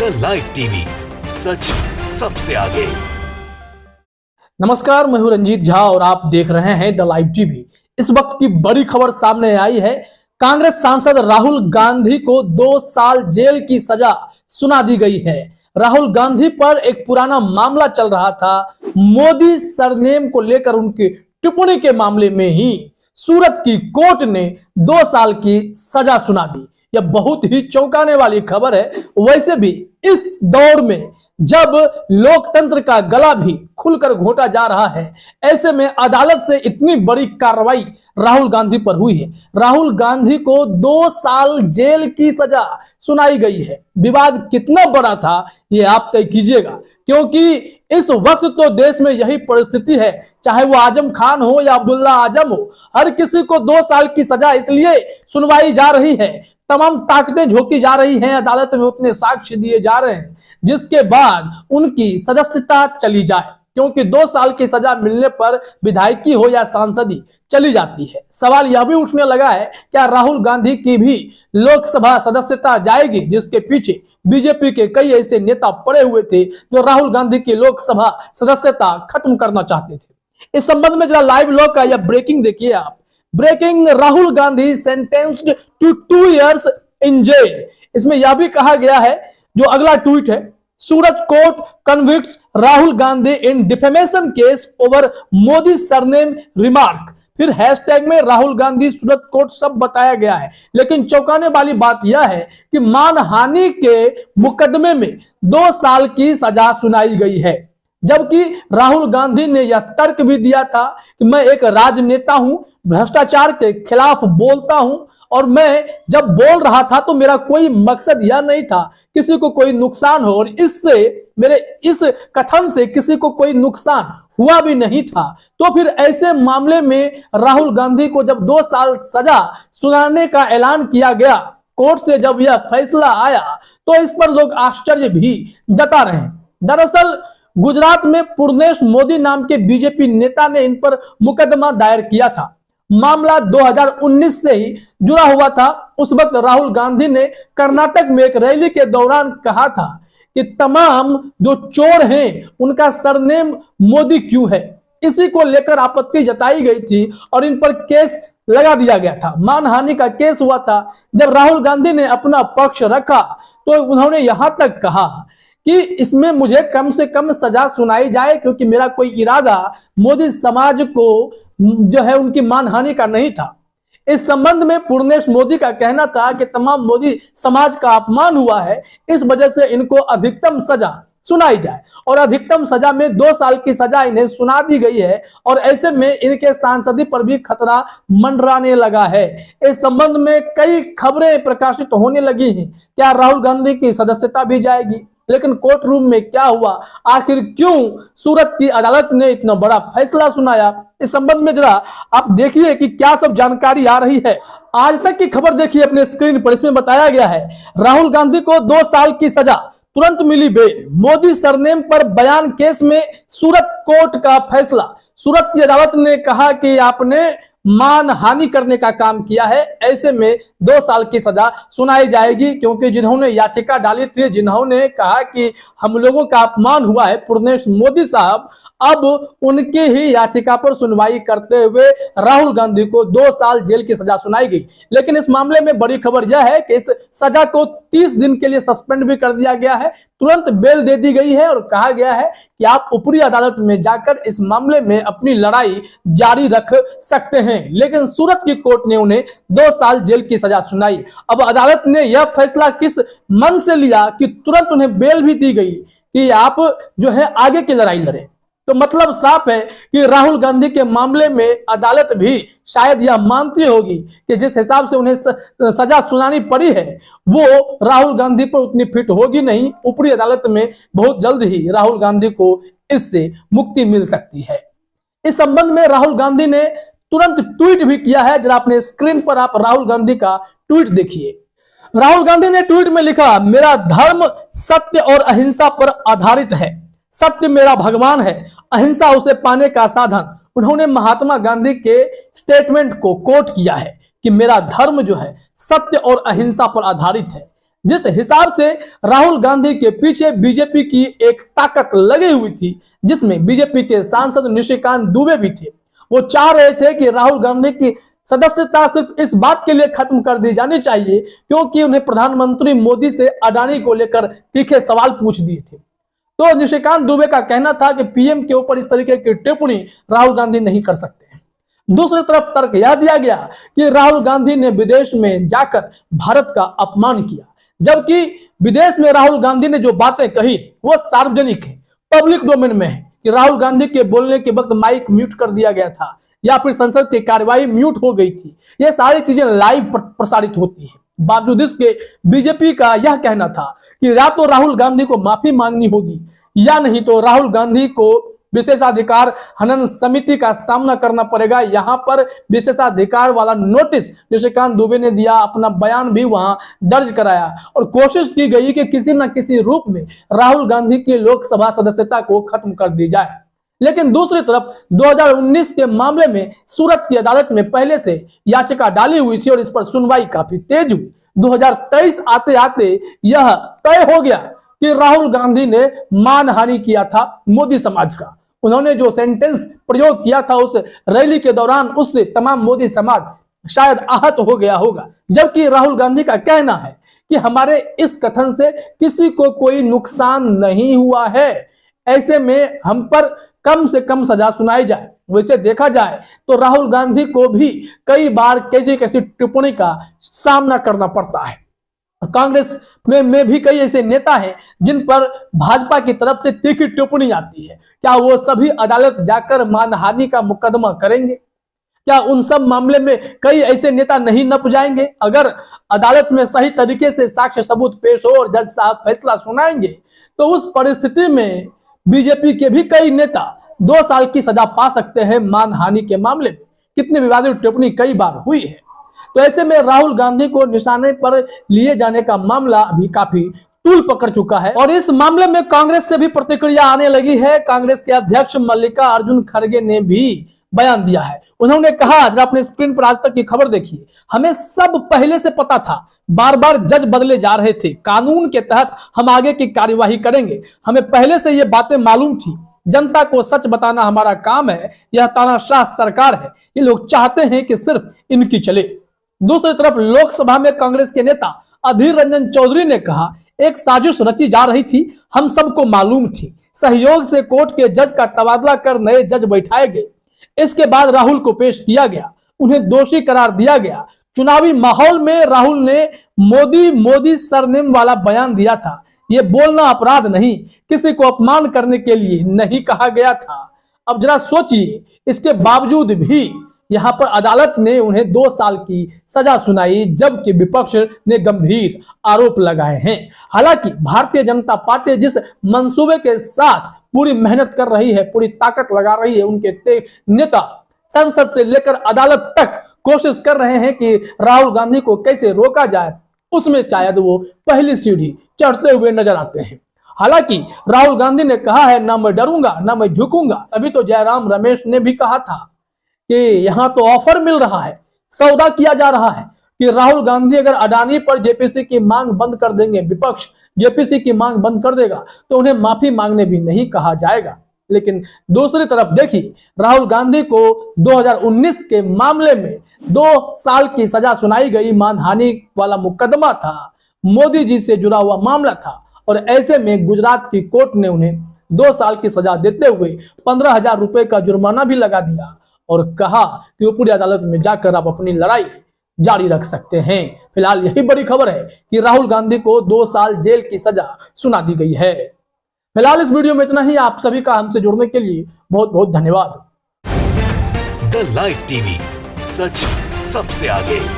The live TV, सच सबसे आगे। नमस्कार, मैं हूं रंजीत झा और आप देख रहे हैं द लाइव टीवी। इस वक्त की बड़ी खबर सामने आई है। कांग्रेस सांसद राहुल गांधी को 2 साल जेल की सजा सुना दी गई है। राहुल गांधी पर एक पुराना मामला चल रहा था। मोदी सरनेम को लेकर उनकी टिप्पणी के मामले में ही सूरत की कोर्ट ने 2 साल की सजा सुना दी। यह बहुत ही चौंकाने वाली खबर है। वैसे भी इस दौर में जब लोकतंत्र का गला भी खुलकर घोटा जा रहा है, ऐसे में अदालत से इतनी बड़ी कार्रवाई राहुल गांधी पर हुई है। राहुल गांधी को 2 साल जेल की सजा सुनाई गई है। विवाद कितना बड़ा था ये आप तय कीजिएगा, क्योंकि इस वक्त तो देश में यही परिस्थिति है, चाहे वो आजम खान हो या अब्दुल्ला आजम हो, हर किसी को 2 साल की सजा इसलिए सुनवाई जा रही है, तमाम ताकतें झोंकी जा रही हैं, अदालत में उतने साक्ष्य दिए जा रहे हैं जिसके बाद उनकी सदस्यता चली जाए, क्योंकि 2 साल की सजा मिलने पर विधायकी हो या सांसदी चली जाती है। सवाल यह भी उठने लगा है, क्या राहुल गांधी की भी लोकसभा सदस्यता जाएगी, जिसके पीछे बीजेपी के कई ऐसे नेता पड़े हुए थे जो राहुल गांधी की लोकसभा सदस्यता खत्म करना चाहते थे। इस संबंध में जरा लाइव लॉ का यह ब्रेकिंग देखिए आप। Breaking, Rahul Gandhi sentenced to 2 years in jail. इसमें यह भी कहा गया है, जो अगला ट्वीट है, Surat court convicts Rahul Gandhi in defamation case over Modi surname remark. फिर हैशटैग में राहुल गांधी सूरत कोर्ट सब बताया गया है। लेकिन चौंकाने वाली बात यह है कि मानहानि के मुकदमे में 2 साल की सजा सुनाई गई है, जबकि राहुल गांधी ने यह तर्क भी दिया था कि मैं एक राजनेता हूं, भ्रष्टाचार के खिलाफ बोलता हूं, और मैं जब बोल रहा था तो मेरा कोई मकसद यह नहीं था किसी को कोई नुकसान हो, और इससे मेरे इस कथन से किसी को कोई नुकसान हुआ भी नहीं था। तो फिर ऐसे मामले में राहुल गांधी को जब 2 साल सजा सुनाने का ऐलान किया गया कोर्ट से, जब यह फैसला आया तो इस पर लोग आश्चर्य भी जता रहे हैं। दरअसल गुजरात में पूर्णेश मोदी नाम के बीजेपी नेता ने इन पर मुकदमा दायर किया था। मामला 2019 से ही जुड़ा हुआ था। उस वक्त राहुल गांधी ने कर्नाटक में एक रैली के दौरान कहा था कि तमाम जो चोर हैं उनका सरनेम मोदी क्यों है। इसी को लेकर आपत्ति जताई गई थी और इन पर केस लगा दिया गया था। मानहानि का केस हुआ था। जब राहुल गांधी ने अपना पक्ष रखा तो उन्होंने यहां तक कहा कि इसमें मुझे कम से कम सजा सुनाई जाए, क्योंकि मेरा कोई इरादा मोदी समाज को जो है उनकी मानहानि का नहीं था। इस संबंध में पूर्णेश मोदी का कहना था कि तमाम मोदी समाज का अपमान हुआ है, इस वजह से इनको अधिकतम सजा सुनाई जाए, और अधिकतम सजा में 2 साल की सजा इन्हें सुना दी गई है। और ऐसे में इनके सांसदी पर भी खतरा मंडराने लगा है। इस संबंध में कई खबरें प्रकाशित होने लगी हैं। क्या राहुल गांधी की सदस्यता भी जाएगी? लेकिन कोर्ट रूम में क्या हुआ, आखिर क्यों सूरत की अदालत ने इतना बड़ा फैसला सुनाया, इस संबंध में जरा आप देखिए कि क्या सब जानकारी आ रही है। आज तक की खबर देखिए अपने स्क्रीन पर। इसमें बताया गया है, राहुल गांधी को 2 साल की सजा, तुरंत मिली बेल। मोदी सरनेम पर बयान केस में सूरत कोर्ट का फैसला। सूरत की अदालत ने कहा कि आपने मानहानि करने का काम किया है, ऐसे में 2 साल की सजा सुनाई जाएगी, क्योंकि जिन्होंने याचिका डाली थी, जिन्होंने कहा कि हम लोगों का अपमान हुआ है, पूर्णेश मोदी साहब, अब उनकी ही याचिका पर सुनवाई करते हुए राहुल गांधी को 2 साल जेल की सजा सुनाई गई। लेकिन इस मामले में बड़ी खबर यह है कि इस सजा को 30 दिन के लिए सस्पेंड भी कर दिया गया है, तुरंत बेल दे दी गई है और कहा गया है कि आप ऊपरी अदालत में जाकर इस मामले में अपनी लड़ाई जारी रख सकते हैं। लेकिन सूरत की कोर्ट ने उन्हें 2 साल जेल की सजा सुनाई। अब अदालत ने यह फैसला किस मन से लिया कि तुरंत उन्हें बेल भी दी गई कि आप जो है आगे की लड़ाई लड़े। तो मतलब साफ है कि राहुल गांधी के मामले में अदालत भी शायद यह मानती होगी कि जिस हिसाब से उन्हें सजा सुनानी पड़ी है वो राहुल गांधी पर उतनी फिट होगी नहीं। ऊपरी अदालत में बहुत जल्द ही राहुल गांधी को इससे मुक्ति मिल सकती है। इस संबंध में राहुल गांधी ने तुरंत ट्वीट भी किया है। जरा अपने स्क्रीन पर आप राहुल गांधी का ट्वीट देखिए। राहुल गांधी ने ट्वीट में लिखा, मेरा धर्म सत्य और अहिंसा पर आधारित है। सत्य मेरा भगवान है, अहिंसा उसे पाने का साधन। उन्होंने महात्मा गांधी के स्टेटमेंट को कोट किया है कि मेरा धर्म जो है सत्य और अहिंसा पर आधारित है। जिस हिसाब से राहुल गांधी के पीछे बीजेपी की एक ताकत लगी हुई थी, जिसमें बीजेपी के सांसद निशिकांत दुबे भी थे, वो चाह रहे थे कि राहुल गांधी की सदस्यता सिर्फ इस बात के लिए खत्म कर दी जानी चाहिए क्योंकि उन्हें प्रधानमंत्री मोदी से अडानी को लेकर तीखे सवाल पूछ दिए थे। तो निशिकांत दुबे का कहना था कि पीएम के ऊपर इस तरीके की टिप्पणी राहुल गांधी नहीं कर सकते। दूसरी तरफ तर्क यह दिया गया कि राहुल गांधी ने विदेश में जाकर भारत का अपमान किया, जबकि विदेश में राहुल गांधी ने जो बातें कही वो सार्वजनिक है, पब्लिक डोमेन में है कि राहुल गांधी के बोलने के वक्त माइक म्यूट कर दिया गया था या फिर संसद की कार्यवाही म्यूट हो गई थी। ये सारी चीजें लाइव प्रसारित होती हैं। बावजूद इसके बीजेपी का यह कहना था कि या तो राहुल गांधी को माफी मांगनी होगी या नहीं तो राहुल गांधी को विशेषाधिकार हनन समिति का सामना करना पड़ेगा। यहाँ पर विशेषाधिकार वाला नोटिस निशिकांत दुबे ने दिया, अपना बयान भी वहां दर्ज कराया और कोशिश की गई कि किसी न किसी रूप में राहुल गांधी की लोकसभा सदस्यता को खत्म कर दी जाए। लेकिन दूसरी तरफ 2019 के मामले में सूरत की अदालत में पहले से याचिका डाली हुई थी और इस पर सुनवाई काफी तेज हुई। 2023 आते आते यह तय हो गया कि राहुल गांधी ने मानहानि किया था मोदी समाज का। उन्होंने जो सेंटेंस प्रयोग किया था उस रैली के दौरान, उससे तमाम मोदी समाज शायद आहत हो गया होगा। जबकि राहुल गांधी का कहना है कि हमारे इस कथन से किसी को कोई नुकसान नहीं हुआ है, ऐसे में हम पर कम से कम सजा सुनाई जाए। वैसे देखा जाए तो राहुल गांधी को भी कई बार कैसी कैसी टिप्पणी का सामना करना पड़ता है। कांग्रेस में भी कई ऐसे नेता हैं जिन पर भाजपा की तरफ से तीखी टिप्पणी आती है। क्या वो सभी अदालत जाकर मानहानि का मुकदमा करेंगे? क्या उन सब मामले में कई ऐसे नेता नहीं नप जाएंगे? अगर अदालत में सही तरीके से साक्ष्य सबूत पेश हो और जज साहब फैसला सुनाएंगे तो उस परिस्थिति में बीजेपी के भी कई नेता 2 साल की सजा पा सकते हैं मानहानि के मामले में। कितनी विवादित टिप्पणी कई बार हुई है। तो ऐसे में राहुल गांधी को निशाने पर लिए जाने का मामला अभी काफी तूल पकड़ चुका है और इस मामले में कांग्रेस से भी प्रतिक्रिया आने लगी है। कांग्रेस के अध्यक्ष मल्लिकार्जुन खड़गे ने भी बयान दिया है। उन्होंने कहा, जरा अपने स्क्रीन पर आज तक की खबर देखिए, हमें सब पहले से पता था, बार बार जज बदले जा रहे थे, कानून के तहत हम आगे की कार्यवाही करेंगे, हमें पहले से ये बातें मालूम थी, जनता को सच बताना हमारा काम है, यह तानाशाह सरकार है, ये लोग चाहते हैं कि सिर्फ इनकी चले। दूसरी तरफ लोकसभा में कांग्रेस के नेता अधीर रंजन चौधरी ने कहा, एक साजिश रची जा रही थी, हम सबको मालूम थी, सहयोग से कोर्ट के जज का तबादला कर नए जज बैठाए गए, इसके बाद राहुल को पेश किया गया, उन्हें दोषी करार दिया गया। चुनावी माहौल में राहुल ने मोदी सरनेम वाला बयान दिया था, यह बोलना अपराध नहीं, किसी को अपमान करने के लिए नहीं कहा गया था। अब जरा सोचिए, इसके बावजूद भी यहां पर अदालत ने उन्हें 2 साल की सजा सुनाई, जबकि विपक्ष ने गंभीर आरोप लगाए हैं। हालांकि भारतीय जनता पार्टी जिस मंसूबे के साथ पूरी मेहनत कर रही है, पूरी ताकत लगा रही है, उनके नेता संसद से लेकर अदालत तक कोशिश कर रहे हैं कि राहुल गांधी को कैसे रोका जाए, उसमें शायद वो पहली सीढ़ी चढ़ते हुए नजर आते हैं। हालांकि राहुल गांधी ने कहा है, ना मैं डरूंगा ना मैं झुकूंगा। अभी तो जयराम रमेश ने भी कहा था कि यहाँ तो ऑफर मिल रहा है, सौदा किया जा रहा है कि राहुल गांधी अगर अडानी पर जेपीसी की मांग बंद कर देंगे, विपक्ष जेपीसी की मांग बंद कर देगा तो उन्हें माफी मांगने भी नहीं कहा जाएगा। लेकिन दूसरी तरफ देखिए, राहुल गांधी को 2019 के मामले में 2 साल की सजा सुनाई गई, मानहानि वाला मुकदमा था, मोदी जी से जुड़ा हुआ मामला था और ऐसे में गुजरात की कोर्ट ने उन्हें 2 साल की सजा देते हुए 15,000 रुपए का जुर्माना भी लगा दिया और कहा कि ऊपरी अदालत में जाकर आप अपनी लड़ाई जारी रख सकते हैं। फिलहाल यही बड़ी खबर है कि राहुल गांधी को 2 साल जेल की सजा सुना दी गई है। फिलहाल इस वीडियो में इतना ही। आप सभी का हमसे जुड़ने के लिए बहुत बहुत धन्यवाद। द लाइव टीवी, सच सबसे आगे।